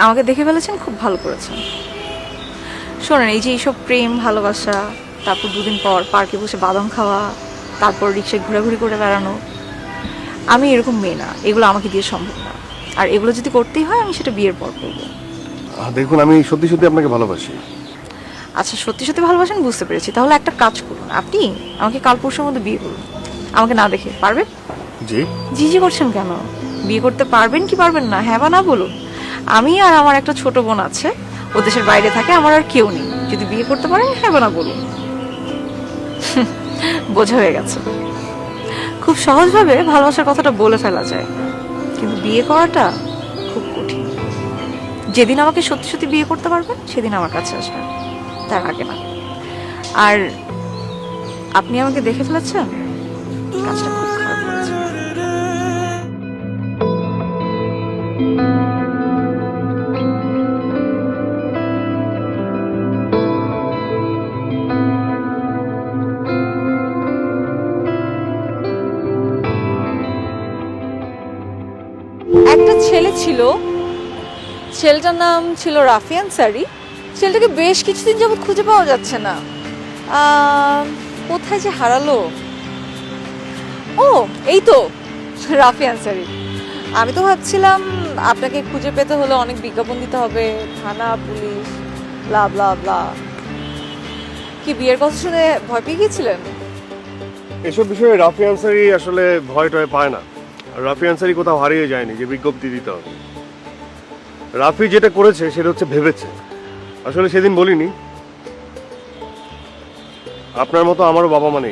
আমাকে দেখে ফেলেছেন, খুব ভালো করেছেন। শোনেন, এই যে এইসব প্রেম ভালোবাসা, তারপর দুদিন পর পার্কে বসে বাদাম খাওয়া, তারপর রিক্সায় ঘোরাঘুরি করে বেড়ানো, আমি এরকম মেয়ে না, এগুলো আমাকে দিয়ে সম্ভব না। আর এগুলো যদি করতেই হয় আমি সেটা বিয়ের পর করবো। দেখুন, আমি সত্যি সত্যি আপনাকে ভালোবাসি। আচ্ছা, সত্যি সত্যি ভালোবাসেন, বুঝতে পেরেছি। তাহলে একটা কাজ করুন, আপনি আমাকে কাল পরশুর মধ্যে বিয়ে করুন। আমাকে না দেখে পারবেন? জি। জি জি করছেন কেন? বিয়ে করতে পারবেন কি পারবেন না, হ্যাঁ বা না বলুন। আমি আর আমার একটা ছোট বোন আছে, ও দেশের বাইরে থাকে, আমার আর কেউ নেই। যদি বিয়ে করতে পারেন, হ্যাঁ বা না বলুন। বোঝা হয়ে গেছে। খুব সহজভাবে ভালোবাসার কথাটা বলে ফেলা যায়, কিন্তু বিয়ে করাটা খুব কঠিন। যেদিন আমাকে সত্যি সত্যি বিয়ে করতে পারবেন সেদিন আমার কাছে আসবেন, তার আগে না। আর আপনি আমাকে দেখে ফেলেছেন, কাজটা খুব খারাপ করেছেন। একটা ছেলে ছিল, ছেলেটার নাম ছিল রাফি আনসারী। ছেলেটাকে বেশ কিছুদিন যাবৎ খুঁজে পাওয়া যাচ্ছে না। কোথায় যে হারালো। ও, এই তো রাফি আনসারী। আমি তো ভাবছিলাম আপনাকে খুঁজে পেতে হলে অনেক বিজ্ঞাপন দিতে হবে, থানা, পুলিশ, ব্লা ব্লা ব্লা। কি বিয়ের কথা শুনে ভয় পেয়ে গিয়েছিলেন? এসব বিষয়ে রাফি আনসারি আসলে ভয় টয় পায় না। আর রাফি আনসারি কোথাও হারিয়ে যায়নি যে বিজ্ঞপ্তি দিতে হবে। রাফি যেটা করেছে সেটা হচ্ছে ভেবেছে। আসলে সেদিন বলিনি, আপনার মতো আমারও বাবা মা নেই।